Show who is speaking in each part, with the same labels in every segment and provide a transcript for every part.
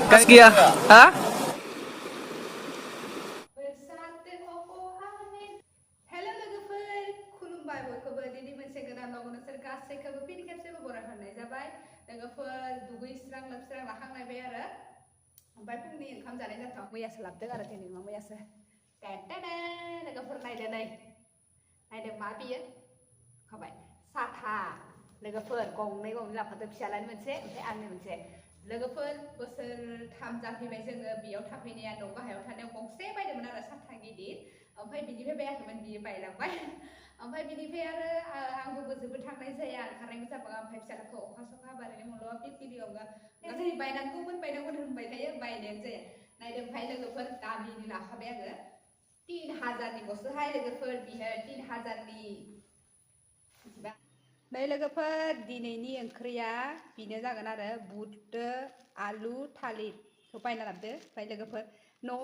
Speaker 1: Kaskia, ha?
Speaker 2: Hello लोगोफोर खुलुमबाय बयखौबो दिनै मोनसे गोदान ब्लग नोंसोर गासैखौबो फिन खेबसेबो बरायहरनाय जाबाय लोगोफोर दुगैस्रां लोबस्रां लाखांलायबाय आरो ओमफ्राय फुंनि ओंखाम जानाय जाथाव मैयासो लाबदों आरो दिनै मा मैयासो टेटेटे लोगोफोर नायदो मा बियो खाबाय साथा लोगोफोर गंनै लाफादों फिसालानि मोनसे ओमफ्राय आंनि मोनसे लोगोफोर बोसोरथाम जाफैबाय जोङो बेयाव थाफैनाया न' गाहायाव थानायाव गंसे बायदोंमोन आरो साथा गिदिर ओमफ्राय बिनिफ्राय बायाखैमोन बियो बायलांबाय ओमफ्राय बिनिफ्राय आरो आंबो बोजोंबो थांनाय जाया ओंखारनायबो जाबाय ओमफ्राय फिसालाखौ अखा सखा बारनानै मलबा पिपिलियावबो गासै बायनांगौमोन होनबाय थायो बायनायानो जाया नायदों ओमफ्राय लोगोफोर दामिनि लाखाबाय आङो 3000निल'सोहाय लोगोफोर बियो 3000नि नै लोगोफोर दिनैनि ओंख्रिया बेनो जागोन आरो बुट आलु थालिरखौ बायना लाबोदो ओमफ्राय लोगोफोर न'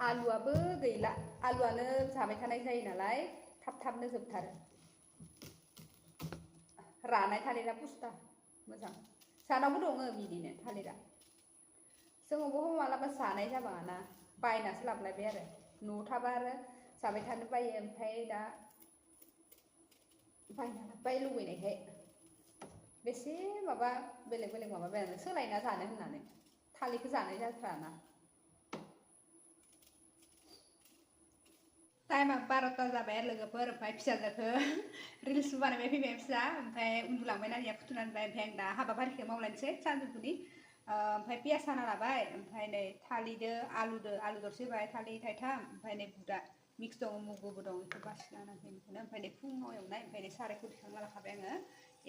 Speaker 2: आलुआबो गैला आलुआनो जाबाय थानाय जायो नालाय थाबनो जोबथारो रानाय थालिरा पुस्ता मोजां सानावबो दङ बिदिनो थालिरा जोंबो मालाबा जानाय जाबाङाना बायनासो लाबोलायबाय आरो न'आव थाबा आरो जाबाय थानो बायो ओमफ्राय दा बायना लाबोबाय लुबैनायखाय बेसे माबा बेलेग माबा बायनानै सोलायना जानो होननानै थालिरखौ जानाय जाथाराना टाइमा 12ता जाबाय आरो लोगोफोर ओमफ्राय फिसाजोखौ रिल्स बानायबाय फैबाय फिसा ओमफ्राय उन्दुलांबाय नानिया फुथुनानै ओमफ्राय आं दा हाबाफारिखौ मावलायनोसै सानजौफुनि ओमफ्राय पियास हाना लाबाय ओमफ्राय नै थालिरदो आलु दरसे होबाय थालिर थाइथाम ओमफ्राय नै बुदा मिक्स दं मुगुबो दं बेखौ बासिना होनांगौ ओमफ्राय नै फुङाव एवनाय ओमफ्राय नै सारायखौ दिखांना लाखाबाय आङो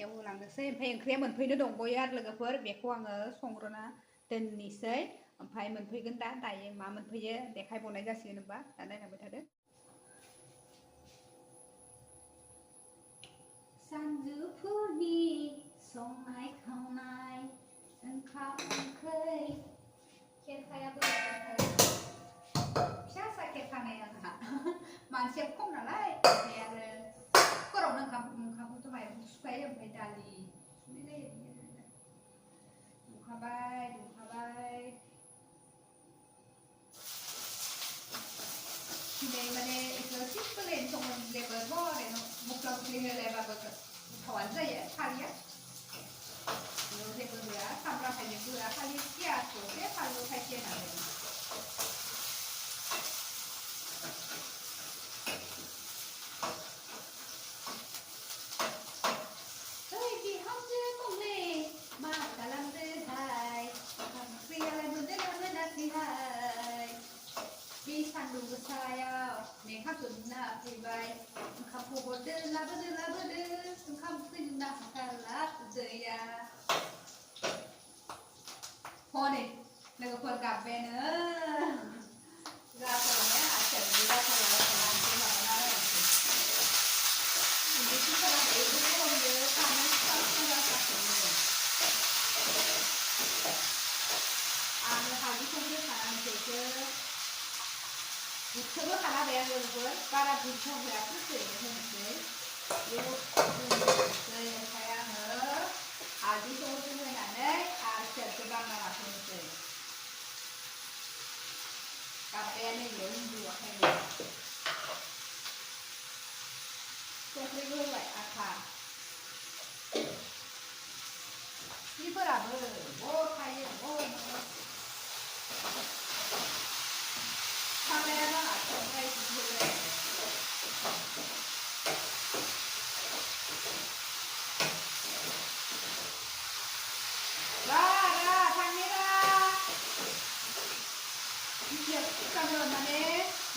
Speaker 2: एवहोलांनोसै ओमफ्राय ओंख्रिया मोनफैनो दंबयो आरो लोगोफोर बेखौ आङो संग्रोना दोननोसै ओमफ्राय मोनफैगोन दायो मा मोनफैयो देखायबावनाय जासिगोन होनबा दा नायलांबाय थादो सानजौफुनि संनाय खावनाय ओंखाम ओंख्रै खेरखायाबो फिसा खेरखानाय आंहा मानसिया खम नालाय ओमफ्राय आरो कुकारावनो ओंखामखौथ' माइरंखौ सुखायो ओमफ्राय दालि सुनाय जायो दुंखाबाय दिनै माने एसे सिम्पोलैनो सङो जेबो बरे मस्ला मस्लि होलायबाबो गोथावानो जायो खारिया जेबो होआ सामब्राम हाइजेंबो होआ खालि पियास दरसे फानलु थाइसे होनानै सान्दुं गोसायाव मेखा जोबना फैबाय ओंखामखौ हरदो लाबोदो ओंखाम फैना हाथारला दैया हनै लोगोफोर गाबबायानो जाथारबाय आथियाबो जाथारबाय आङो हालदै संख्रि खानानैसो बुथोबो खालामबाय आङो बारा बुरजा होआखै होनोसै ओमफ्राय आङो हालदै संख्रि होनानै आथियाखौ बांना लाफैनोसै गाबबायानो नै उन्दुवाखैनो संख्रिबो होबाय आथा सिफोराबो थायो खामलायानो ओमफ्राय होबाय माने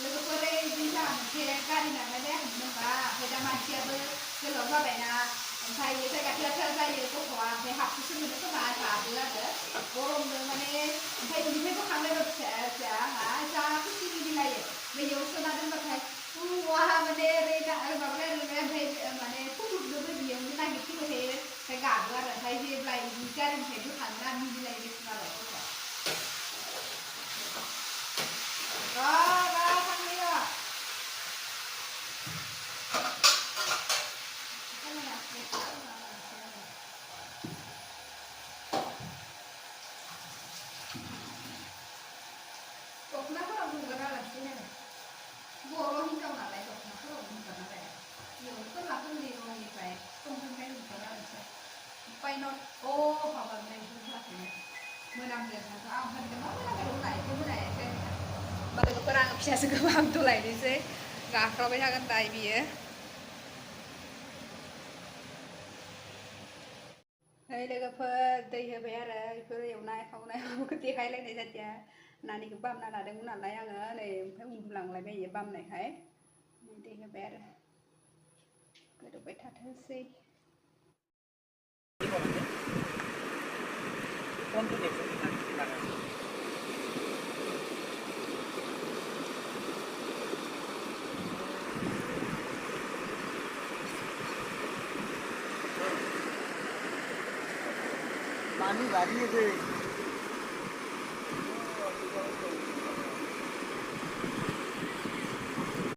Speaker 2: लोगोफोर जोंहा मोनसे गारि लांनाय जायाखैमोन होनबा ओमफ्राय दा मानसियाबो गोलाव जाबायना ओमफ्राय जायगा थोआ जायो गथ'आ ओमफ्राय हाबखोसो मोनो खोमा गाबो आरो गरमनो माने ओमफ्राय बिनिफ्राय बोखांलायबा फिसा आंहा जा खुसि मिलायो बैयाव सोना दोनबाथाय माने माबालायबाय ओमफ्राय माने फुदुंनोबो बेयावनो नागिरथिंबाय थायो ओमफ्राय गाबो आरो ओमफ्राय जेब्ला बिदि गारिनिफ्राय बोखाङोना मिलायो नालाय हाबाबनाय मोनामगोन आं होनगोन मा मोनामबाय दं लायखौ मोनायाखै होमबा लोगोफोर आं फिसासो गोबां लायनोसै गाख्रावबाय थागोन दाय बियो नै लोगोफोर दै होबाय आरो बेफोर एवनाय खावनाय देखायलायनाय जादिया नानिखौ बामना लादोंमोन नालाय आङो नै ओमफ्राय उन्दुलांलायबाय इयो बामनायखाय दै होबाय आरो गोदौबाय थाथोंसै
Speaker 1: पानी भारी है